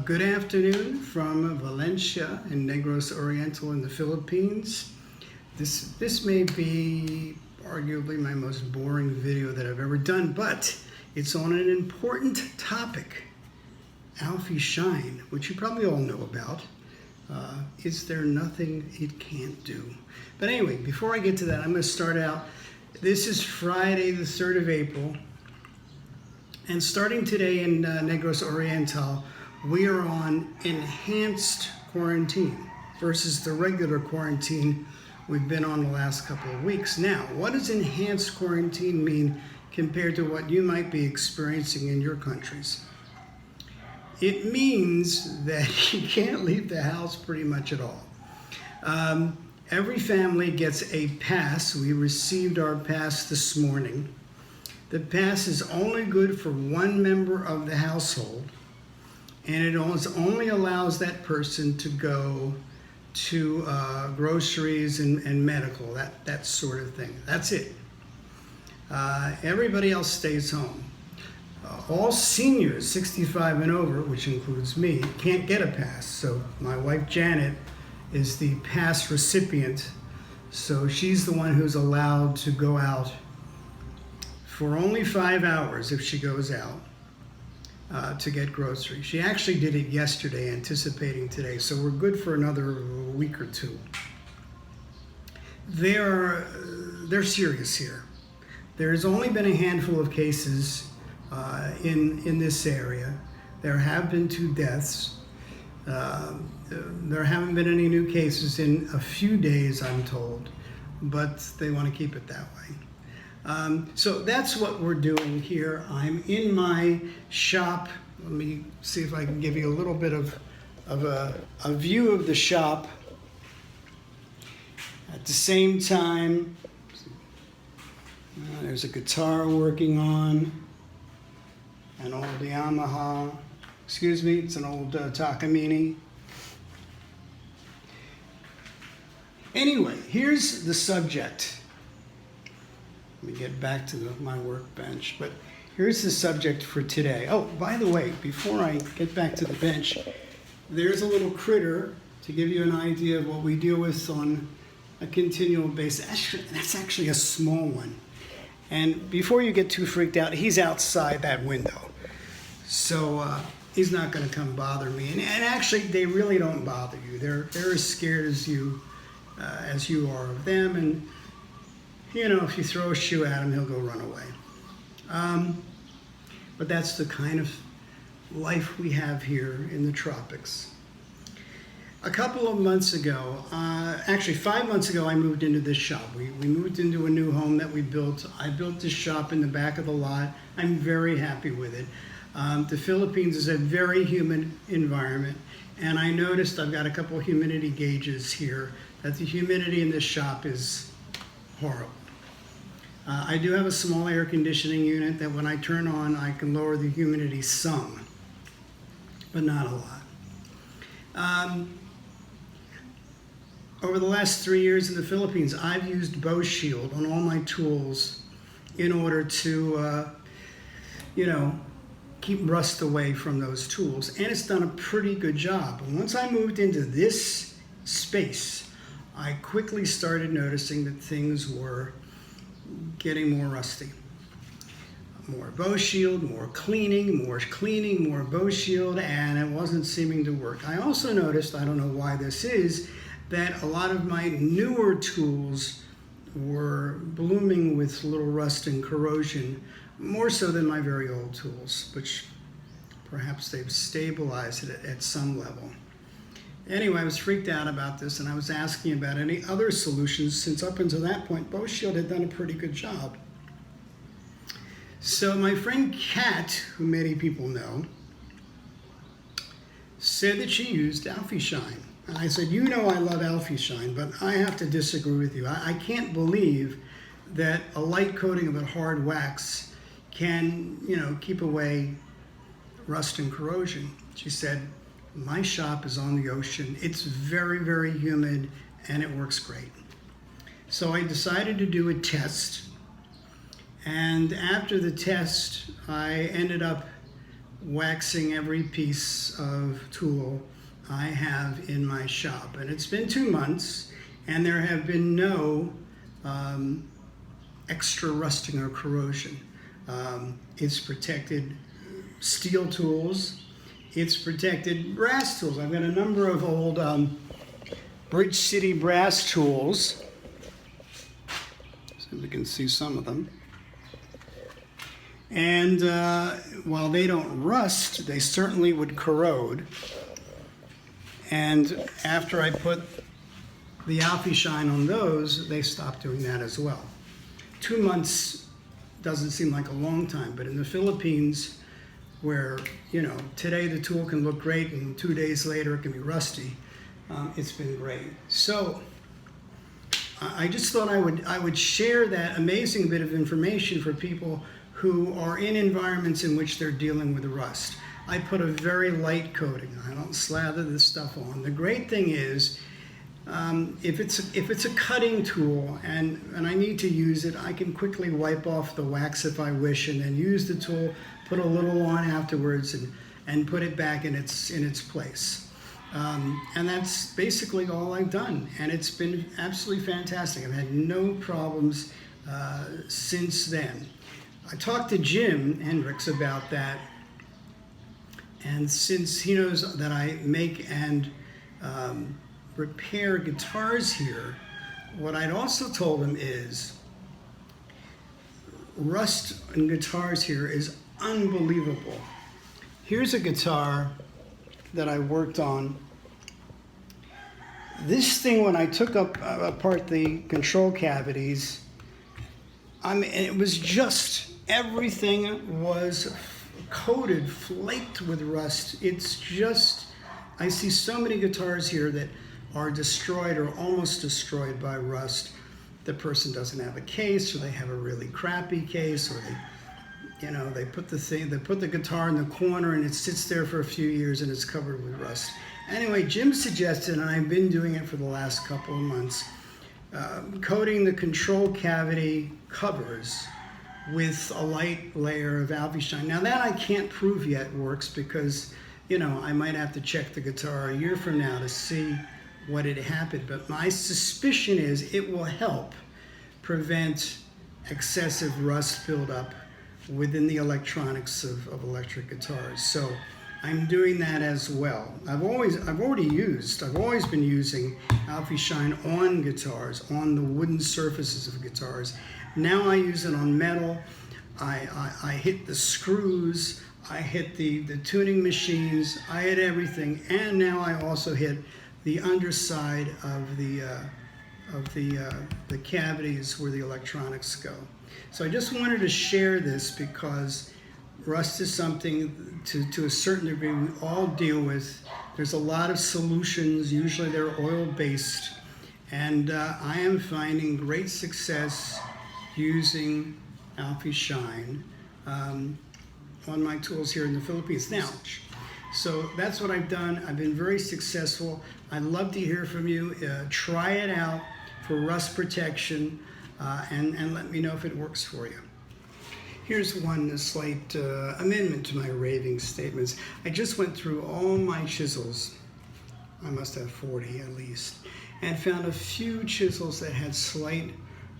Good afternoon from Valencia in Negros Oriental in the Philippines. This may be arguably my most boring video that I've ever done, but it's on an important topic, Alfie Shine, which you probably all know about. Is there nothing it can't do? But anyway, before I get to that, I'm going to start out. This is Friday, the 3rd of April, and starting today in Negros Oriental, we are on enhanced quarantine versus the regular quarantine we've been on the last couple of weeks. Now, what does enhanced quarantine mean compared to what you might be experiencing in your countries? It means that you can't leave the house pretty much at all. Every family gets a pass. We received our pass this morning. The pass is only good for one member of the household, and it only allows that person to go to groceries and medical, that sort of thing. That's it. Everybody else stays home. All seniors 65 and over, which includes me, can't get a pass. So my wife Janet is the pass recipient. So she's the one who's allowed to go out for only 5 hours if she goes out to get groceries. She actually did it yesterday, anticipating today, so we're good for another week or two. They're serious here. There's only been a handful of cases in this area. There have been 2 deaths. There haven't been any new cases in a few days, I'm told, but they want to keep it that way. So that's what we're doing here. I'm in my shop. Let me see if I can give you a little bit of a view of the shop. At the same time, there's a guitar working on, an old Yamaha. Excuse me, it's an old Takamine. Anyway, here's the subject. Let me get back to my workbench, but here's the subject for today. Oh, by the way, before I get back to the bench, there's a little critter to give you an idea of what we deal with on a continual basis. That's actually a small one. And before you get too freaked out, he's outside that window. So he's not going to come bother me. And actually, they really don't bother you. They're as scared as you are of them. And you know, if you throw a shoe at him, he'll go run away. But that's the kind of life we have here in the tropics. A couple of months ago, actually 5 months ago, I moved into this shop. We moved into a new home that we built. I built this shop in the back of the lot. I'm very happy with it. The Philippines is a very humid environment, and I noticed I've got a couple of humidity gauges here, that the humidity in this shop is horrible. I do have a small air conditioning unit that when I turn on, I can lower the humidity some, but not a lot. Over the last 3 years in the Philippines, I've used Bow Shield on all my tools in order to, keep rust away from those tools, and it's done a pretty good job. And once I moved into this space, I quickly started noticing that things were getting more rusty. More Bow Shield, more cleaning, more Bow Shield, and it wasn't seeming to work. I also noticed, I don't know why this is, that a lot of my newer tools were blooming with little rust and corrosion, more so than my very old tools, which perhaps they've stabilized it at some level. Anyway, I was freaked out about this, and I was asking about any other solutions, since up until that point, Bow Shield had done a pretty good job. So my friend Kat, who many people know, said that she used Alfie Shine. And I said, you know I love Alfie Shine, but I have to disagree with you. I can't believe that a light coating of a hard wax can, keep away rust and corrosion. She said, my shop is on the ocean. It's very, very humid, and it works great. So I decided to do a test. And after the test, I ended up waxing every piece of tool I have in my shop. And it's been 2 months, and there have been no extra rusting or corrosion. It's protected steel tools. It's protected brass tools. I've got a number of old Bridge City brass tools. So we can see some of them. And while they don't rust, they certainly would corrode. And after I put the Alfie Shine on those, they stopped doing that as well. 2 months doesn't seem like a long time, but in the Philippines, where, you know, today the tool can look great and 2 days later it can be rusty, it's been great. So I just thought I would share that amazing bit of information for people who are in environments in which they're dealing with rust. I put a very light coating. I don't slather this stuff on. The great thing is, if it's a cutting tool and I need to use it, I can quickly wipe off the wax if I wish, and then use the tool, put a little on afterwards, and put it back in its place. And that's basically all I've done, and it's been absolutely fantastic. I've had no problems since then. I talked to Jim Hendricks about that, and since he knows that I make and repair guitars here, what I'd also told him is rust in guitars here is unbelievable. Here's a guitar that I worked on. This thing, when I took apart the control cavities, I mean, it was just, everything was coated, flaked with rust. It's just, I see so many guitars here that are destroyed or almost destroyed by rust. The person doesn't have a case, or they have a really crappy case, or they put the guitar in the corner and it sits there for a few years and it's covered with rust. Anyway, Jim suggested, and I've been doing it for the last couple of months, coating the control cavity covers with a light layer of Alfie Shine. Now that I can't prove yet works, because, you know, I might have to check the guitar a year from now to see what had happened, but my suspicion is it will help prevent excessive rust buildup within the electronics of electric guitars. So I'm doing that as well. I've always been using Alfie Shine on guitars, on the wooden surfaces of guitars. Now I use it on metal. I hit the screws, I hit the tuning machines, I hit everything, and now I also hit the underside of the cavities where the electronics go. So I just wanted to share this because rust is something to a certain degree we all deal with. There's a lot of solutions, usually they're oil-based, and I am finding great success using Alfie Shine on my tools here in the Philippines. Now, so that's what I've done. I've been very successful. I'd love to hear from you. Try it out for rust protection, and let me know if it works for you. Here's one slight amendment to my raving statements. I just went through all my chisels. I must have 40 at least, and found a few chisels that had slight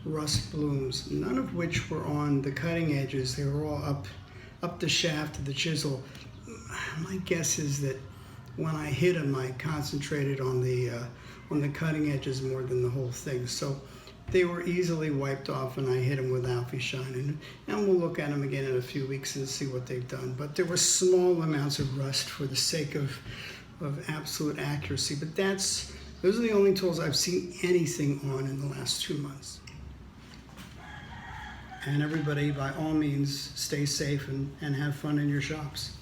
rust blooms, none of which were on the cutting edges. They were all up the shaft of the chisel. My guess is that when I hit them, I concentrated on the cutting edges more than the whole thing. So they were easily wiped off, and I hit them with Alfie Shine. And we'll look at them again in a few weeks and see what they've done. But there were small amounts of rust for the sake of absolute accuracy. But those are the only tools I've seen anything on in the last 2 months. And everybody, by all means, stay safe and have fun in your shops.